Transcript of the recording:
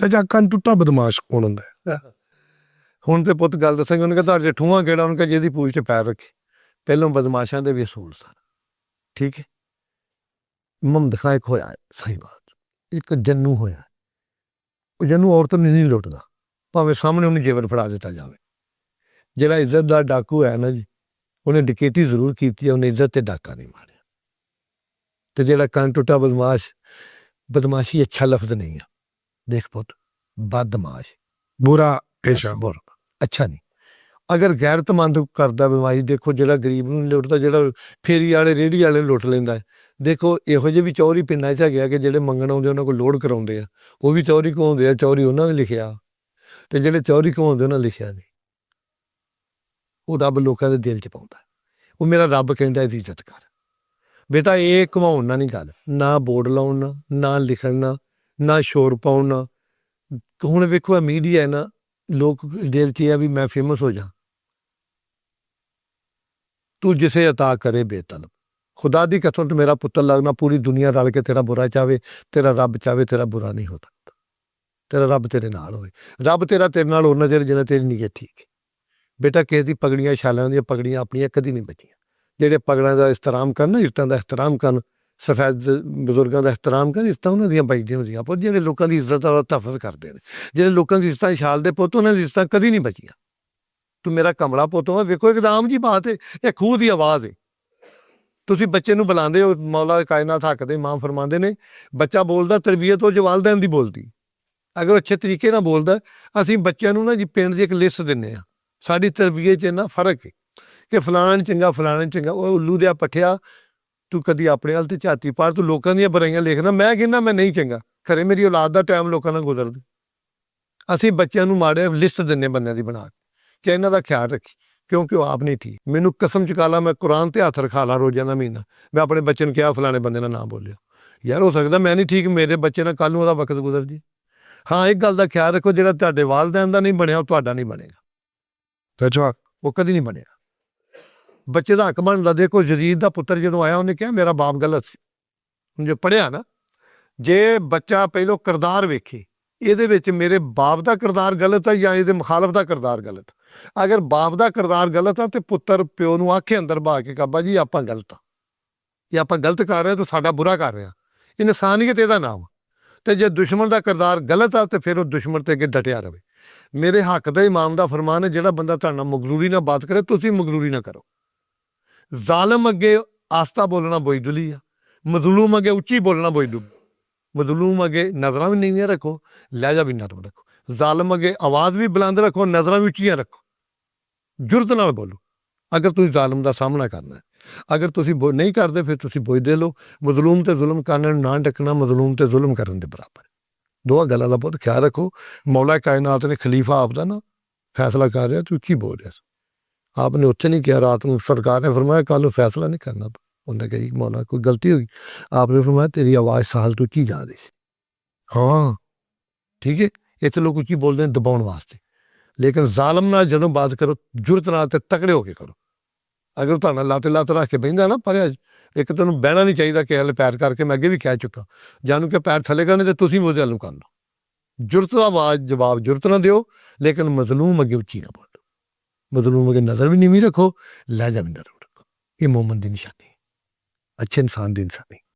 ਚਾਚਾ ਕੰਨ ਟੁੱਟਾ ਬਦਮਾਸ਼ ਕੌਣ ਹੁੰਦਾ ਹੈ? ਹੁਣ ਤੇ ਪੁੱਤ ਗੱਲ ਦੱਸਾਂਗੇ, ਉਹਨੇ ਕਿਹਾ ਤੁਹਾਡੇ ਠੂੰਹਾਂ ਕਿਹੜਾ, ਉਹਨੇ ਕਿਹਾ ਜਿਹਦੀ ਪੂਛ 'ਚ ਪੈਰ ਰੱਖੇ। ਪਹਿਲੋਂ ਬਦਮਾਸ਼ਾਂ ਦੇ ਵੀ ਅਸੂਲ ਸਨ, ਠੀਕ ਹੈ। ਮੁਹੰਮਦ ਖਾਂ ਇੱਕ ਹੋਇਆ, ਸਹੀ ਬਾਤ, ਇੱਕ ਜੰਨੂ ਹੋਇਆ। ਉਹ ਜੰਨੂ ਔਰਤ ਨੂੰ ਨਹੀਂ ਲੁੱਟਦਾ, ਭਾਵੇਂ ਸਾਹਮਣੇ ਉਹਨੂੰ ਜੇਵਰ ਫੜਾ ਦਿੱਤਾ ਜਾਵੇ। ਜਿਹੜਾ ਇੱਜ਼ਤ ਦਾ ਡਾਕੂ ਹੈ ਨਾ ਜੀ, ਉਹਨੇ ਡਕੈਤੀ ਜ਼ਰੂਰ ਕੀਤੀ ਹੈ, ਉਹਨੇ ਇੱਜ਼ਤ ਤੇ ਡਾਕਾ ਨਹੀਂ ਮਾਰਿਆ। ਤੇ ਜਿਹੜਾ ਕੰਨ ਟੁੱਟਾ ਬਦਮਾਸ਼, ਬਦਮਾਸ਼ੀ ਅੱਛਾ ਲਫ਼ਜ਼ ਨਹੀਂ ਆ, ਦੇਖ ਪੁੱਤ, ਬਦਮਾਸ਼ ਬੁਰਾ ਪੇਸ਼ਾ। ਅੱਛਾ ਨਹੀਂ। ਅਗਰ ਗੈਰਤਮੰਦ ਕਰਦਾ ਬਦਮਾਸ਼ੀ, ਦੇਖੋ ਜਿਹੜਾ ਗਰੀਬ ਨੂੰ ਲੁੱਟਦਾ, ਜਿਹੜਾ ਫੇਰੀ ਵਾਲੇ ਰੇਹੜੀ ਵਾਲੇ ਨੂੰ ਲੁੱਟ ਲੈਂਦਾ ਹੈ। ਦੇਖੋ ਇਹੋ ਜਿਹੇ ਵੀ ਚੌਧਰੀ ਪਿੰਡਾਂ 'ਚ ਹੈਗੇ ਆ ਕਿ ਜਿਹੜੇ ਮੰਗਣ ਆਉਂਦੇ ਉਹਨਾਂ ਕੋਲ ਲੋਡ ਕਰਾਉਂਦੇ ਆ, ਉਹ ਵੀ ਚੌਧਰੀ ਕਹਾਉਂਦੇ ਆ, ਚੌਧਰੀ ਉਹਨਾਂ ਨੇ ਲਿਖਿਆ। ਤੇ ਜਿਹੜੇ ਚੌਧਰੀ ਕਹਾਉਂਦੇ ਉਹਨਾਂ ਲਿਖਿਆ ਨਹੀਂ। ਉਹ ਰੱਬ ਲੋਕਾਂ ਦੇ ਦਿਲ 'ਚ ਪਾਉਂਦਾ। ਉਹ ਮੇਰਾ ਰੱਬ ਕਹਿੰਦਾ ਇਹਦੀ ਇੱਜ਼ਤ ਕਰ ਬੇਟਾ। ਇਹ ਘੁਮਾਉਣ ਨਾਲ ਨਹੀਂ ਗੱਲ, ਨਾ ਬੋਰਡ ਲਾਉਣ ਨਾਲ, ਨਾ ਲਿਖਣ ਨਾਲ, ਨਾ ਸ਼ੋਰ ਪਾਉਣ ਨਾਲ। ਹੁਣ ਵੇਖੋ ਇਹ ਮੀਡੀਆ ਹੈ ਨਾ, ਲੋਕ ਦਿਲ 'ਚ ਇਹ ਆ ਵੀ ਮੈਂ ਫੇਮਸ ਹੋ ਜਾ। ਤੂੰ ਜਿਸੇ ਅਤਾ ਕਰੇ ਬੇਤਲਬ, ਖੁਦਾ ਦੀ ਕਸਮ ਤੇ ਮੇਰਾ ਪੁੱਤਰ ਲੱਗਣਾ, ਪੂਰੀ ਦੁਨੀਆ ਰਲ ਕੇ ਤੇਰਾ ਬੁਰਾ ਚਾਹਵੇ, ਤੇਰਾ ਰੱਬ ਚਾਹਵੇ ਤੇਰਾ ਬੁਰਾ ਨਹੀਂ ਹੋ ਸਕਦਾ। ਤੇਰਾ ਰੱਬ ਤੇਰੇ ਨਾਲ ਹੋਵੇ। ਰੱਬ ਤੇਰਾ ਤੇਰੇ ਨਾਲ ਉਹਨਾਂ ਚਿਰ ਜਿੰਨਾ ਤੇਰੀ ਨੀਅਤ ਠੀਕ ਹੈ। ਬੇਟਾ ਕਿਸੇ ਦੀ ਪਗੜੀਆਂ ਛਾਲਾਂ ਦੀਆਂ ਪਗੜੀਆਂ ਆਪਣੀਆਂ ਕਦੀ ਨਹੀਂ ਬਚੀਆਂ। ਜਿਹੜੇ ਪਗੜਾਂ ਦਾ ਇਸਤਰਾਮ ਕਰਨ, ਇੱਜ਼ਤਾਂ ਦਾ ਇਸਤਰਾਮ ਕਰਨ, ਸਫੈਦ ਬਜ਼ੁਰਗਾਂ ਦਾ ਇਸਤਰਾਮ ਕਰਨ, ਇੱਜ਼ਤਾਂ ਉਹਨਾਂ ਦੀਆਂ ਬਚਦੀਆਂ ਹੁੰਦੀਆਂ। ਪਰ ਜਿਹੜੇ ਲੋਕਾਂ ਦੀ ਇੱਜ਼ਤ ਦਾ ਤਹਫ਼ੁਜ਼ ਕਰਦੇ ਨੇ, ਜਿਹੜੇ ਲੋਕਾਂ ਦੀ ਇੱਜ਼ਤਾਂ ਛਾਲ ਦੇ ਪੁੱਤ, ਉਹਨਾਂ ਦੀ ਇੱਜ਼ਤਾਂ ਕਦੀ ਨਹੀਂ ਬਚੀਆਂ। ਤੂੰ ਮੇਰਾ ਕਮਲਾ ਪੁੱਤ ਹੋ। ਵੇਖੋ ਇੱਕਦਮ ਜੀ ਬਾਤ ਹੈ, ਇਹ ਖੂਹ ਦੀ ਆਵਾਜ਼ ਹੈ। ਤੁਸੀਂ ਬੱਚੇ ਨੂੰ ਬੁਲਾਉਂਦੇ ਹੋ, ਮੌਲਾ ਕਾਇਨਾਤ ਹੱਕ ਦੇ ਇਮਾਮ ਫਰਮਾਉਂਦੇ ਨੇ, ਬੱਚਾ ਬੋਲਦਾ ਤਰਬੀਅਤ ਉਹ ਵਾਲਿदैन ਦੀ ਬੋਲਦੀ। ਅਗਰ ਅੱਛੇ ਤਰੀਕੇ ਨਾਲ ਬੋਲਦਾ, ਅਸੀਂ ਬੱਚਿਆਂ ਨੂੰ ਨਾ ਜੀ ਪਿੰਡ ਦੀ ਇੱਕ ਲਿਸਟ ਦਿੰਦੇ ਹਾਂ। ਸਾਡੀ ਤਰਬੀਅਤ 'ਚ ਇੰਨਾ ਫਰਕ ਹੈ ਕਿ ਫਲਾਣਾ ਚੰਗਾ, ਫਲਾਣਾ ਚੰਗਾ। ਉਹ ਉੱਲੂ ਦਿਆ ਪੱਠਿਆ, ਤੂੰ ਕਦੀ ਆਪਣੇ ਵੱਲ ਤੇ ਝਾਤੀ ਪਾਰ, ਤੂੰ ਲੋਕਾਂ ਦੀਆਂ ਬੁਰਾਈਆਂ ਲਿਖਣਾ। ਮੈਂ ਕਹਿੰਦਾ ਮੈਂ ਨਹੀਂ ਚੰਗਾ, ਖਰੇ ਮੇਰੀ ਔਲਾਦ ਦਾ ਟਾਈਮ ਲੋਕਾਂ ਨਾਲ ਗੁਜ਼ਰਦਾ। ਅਸੀਂ ਬੱਚਿਆਂ ਨੂੰ ਮਾੜੇ ਲਿਸਟ ਦਿੰਦੇ ਬੰਦਿਆਂ ਦੀ ਬਣਾ ਕੇ ਇਹਨਾਂ ਦਾ ਖਿਆਲ ਰੱਖੀ, ਕਿਉਂਕਿ ਉਹ ਆਪ ਨਹੀਂ ਠੀਕ। ਮੈਨੂੰ ਕਸਮ ਚੁਕਾ ਲਾ, ਮੈਂ ਕੁਰਾਨ ਤੇ ਹੱਥ ਰਖਾ ਲਾ ਰੋਜ਼ਾਂ ਦਾ ਮਹੀਨਾ, ਮੈਂ ਆਪਣੇ ਬੱਚੇ ਨੂੰ ਕਿਹਾ ਫਲਾਣੇ ਬੰਦੇ ਨਾਲ ਨਾ ਬੋਲਿਓ। ਯਾਰ ਹੋ ਸਕਦਾ ਮੈਂ ਨਹੀਂ ਠੀਕ, ਮੇਰੇ ਬੱਚੇ ਨਾਲ ਕੱਲ੍ਹ ਨੂੰ ਉਹਦਾ ਵਕਤ ਗੁਜ਼ਰ ਜੇ। ਹਾਂ ਇੱਕ ਗੱਲ ਦਾ ਖਿਆਲ ਰੱਖੋ, ਜਿਹੜਾ ਤੁਹਾਡੇ ਵਾਲਿदैन ਦਾ ਨਹੀਂ ਬਣਿਆ ਉਹ ਤੁਹਾਡਾ ਨਹੀਂ ਬਣੇਗਾ। ਅੱਛਾ, ਉਹ ਕਦੀ ਨਹੀਂ ਬਣੇਗਾ। ਬੱਚੇ ਦਾ ਹੱਕ ਬਣਦਾ। ਦੇਖੋ ਯਜ਼ੀਦ ਦਾ ਪੁੱਤਰ ਜਦੋਂ ਆਇਆ, ਉਹਨੇ ਕਿਹਾ ਮੇਰਾ ਬਾਪ ਗਲਤ ਸੀ। ਹੁਣ ਜੇ ਪੜ੍ਹਿਆ ਨਾ, ਜੇ ਬੱਚਾ ਪਹਿਲੋਂ ਕਿਰਦਾਰ ਵੇਖੇ, ਇਹਦੇ ਵਿੱਚ ਮੇਰੇ ਬਾਪ ਦਾ ਕਿਰਦਾਰ ਗਲਤ ਹੈ ਜਾਂ ਇਹਦੇ ਮੁਖਾਲਫ ਦਾ ਕਿਰਦਾਰ ਗਲਤ। ਅਗਰ ਬਾਪ ਦਾ ਕਿਰਦਾਰ ਗਲਤ ਆ ਤੇ ਪੁੱਤਰ ਪਿਓ ਨੂੰ ਆਖੇ ਅੰਦਰ ਬਾ ਕੇ ਕਾਬਾ ਜੀ ਆਪਾਂ ਗਲਤ ਆ, ਇਹ ਆਪਾਂ ਗਲਤ ਕਰ ਰਹੇ ਤਾਂ ਸਾਡਾ ਬੁਰਾ ਕਰ ਰਿਹਾ। ਇਨਸਾਨੀਅਤ ਇਹਦਾ ਨਾਮ। ਤੇ ਜੇ ਦੁਸ਼ਮਣ ਦਾ ਕਿਰਦਾਰ ਗਲਤ ਆ ਤੇ ਫਿਰ ਉਹ ਦੁਸ਼ਮਣ ਤੇ ਅੱਗੇ ਡਟਿਆ ਰਹੇ। ਮੇਰੇ ਹੱਕ ਦਾ ਇਮਾਮ ਦਾ ਫਰਮਾਨ ਹੈ, ਜਿਹੜਾ ਬੰਦਾ ਤੁਹਾਡੇ ਨਾਲ ਮਗਰੂਰੀ ਨਾਲ ਬਾਤ ਕਰੇ, ਤੁਸੀਂ ਮਗਰੂਰੀ ਨਾ ਕਰੋ। ਜ਼ਾਲਮ ਅੱਗੇ ਆਸਤਾ ਬੋਲਣਾ ਬੋਇਦੁਲੀ ਆ, ਮਜ਼ਲੂਮ ਅੱਗੇ ਉੱਚੀ ਬੋਲਣਾ ਬੋਇਦੂ। ਮਜ਼ਲੂਮ ਅੱਗੇ ਨਜ਼ਰਾਂ ਵੀ ਨੀਵੀਆਂ ਰੱਖੋ, ਲਹਿਜਾ ਵੀ ਨਰਮ ਰੱਖੋ। ਜ਼ਾਲਮ ਅੱਗੇ ਆਵਾਜ਼ ਵੀ ਬੁਲੰਦ ਰੱਖੋ, ਨਜ਼ਰਾਂ ਵੀ ਉੱਚੀਆਂ ਰੱਖੋ। ਜੁਰਤ ਨਾਲ ਬੋਲੋ ਅਗਰ ਤੁਸੀਂ ਜ਼ਾਲਮ ਦਾ ਸਾਹਮਣਾ ਕਰਨਾ ਹੈ। ਅਗਰ ਤੁਸੀਂ ਨਹੀਂ ਕਰਦੇ ਫਿਰ ਤੁਸੀਂ ਬੋਝਦੇ ਲਓ। ਮਜ਼ਲੂਮ ਤੇ ਜ਼ੁਲਮ ਕਰਨ ਨੂੰ ਨਾ ਡੱਕਣਾ ਮਜ਼ਲੂਮ ਤੇ ਜ਼ੁਲਮ ਕਰਨ ਦੇ ਬਰਾਬਰ। ਦੋਹਾਂ ਗੱਲਾਂ ਦਾ ਬਹੁਤ ਖਿਆਲ ਰੱਖੋ। ਮੌਲਾ ਕਾਇਨਾਤ ਨੇ ਖਲੀਫਾ ਆਪ ਦਾ ਨਾ ਫੈਸਲਾ ਕਰ ਰਿਹਾ, ਤੂੰ ਕੀ ਬੋਲ ਰਿਹਾ ਸੀ? ਆਪ ਨੇ ਉੱਥੇ ਨਹੀਂ ਕਿਹਾ, ਰਾਤ ਨੂੰ ਸਰਕਾਰ ਨੇ ਫਰਮਾਇਆ ਕੱਲ੍ਹ ਨੂੰ ਫੈਸਲਾ ਨਹੀਂ ਕਰਨਾ। ਉਹਨੇ ਕਹੀ ਮੌਲਾ ਕੋਈ ਗਲਤੀ ਹੋਈ? ਆਪ ਨੇ ਫਰਮਾਇਆ ਤੇਰੀ ਆਵਾਜ਼ ਸਾਲ ਤੋਂ ਕੀ ਜਾ ਰਹੀ ਸੀ। ਹਾਂ ਠੀਕ ਹੈ, ਇੱਥੇ ਲੋਕ ਕੀ ਬੋਲਦੇ ਨੇ ਦਬਾਉਣ ਵਾਸਤੇ। ਲੇਕਿਨ ਜ਼ਾਲਮ ਨਾਲ ਜਦੋਂ ਬਾਤ ਕਰੋ ਜੁਰਤ ਨਾਲ ਤੇ ਤਕੜੇ ਹੋ ਕੇ ਕਰੋ। ਅਗਰ ਤੁਹਾਨੂੰ ਲੱਤ ਰੱਖ ਕੇ ਬਹਿੰਦਾ ਨਾ, ਪਰ ਇੱਕ ਤੈਨੂੰ ਬਹਿਣਾ ਨਹੀਂ ਚਾਹੀਦਾ ਕਿ ਹਲੇ ਪੈਰ ਕਰਕੇ। ਮੈਂ ਅੱਗੇ ਵੀ ਕਹਿ ਚੁੱਕਾ, ਜਾਨੂੰ ਕਿ ਪੈਰ ਥੱਲੇ ਕਰਨੇ ਤੇ ਤੁਸੀਂ ਉਹਦੇ ਵੱਲ ਨੂੰ ਕਰ ਲਓ। ਜੁਰਤ ਦਾ ਆਵਾਜ਼ ਜਵਾਬ ਜੁਰਤ ਨਾ ਦਿਓ, ਲੇਕਿਨ ਮਜ਼ਲੂਮ ਅੱਗੇ ਉੱਚੀ ਨਾ ਬੋਲੋ। ਮਜ਼ਲੂਮ ਅੱਗੇ ਨਜ਼ਰ ਵੀ ਨੀਵੀਂ ਰੱਖੋ, ਲਹਿਜਾ ਵੀ ਨਰਮ ਰੱਖੋ। ਇਹ ਮੋਮਨ ਦੀ ਨਿਸ਼ਾਨੀ, ਅੱਛੇ ਇਨਸਾਨ ਦੀ ਨਿਸ਼ਾਨੀ।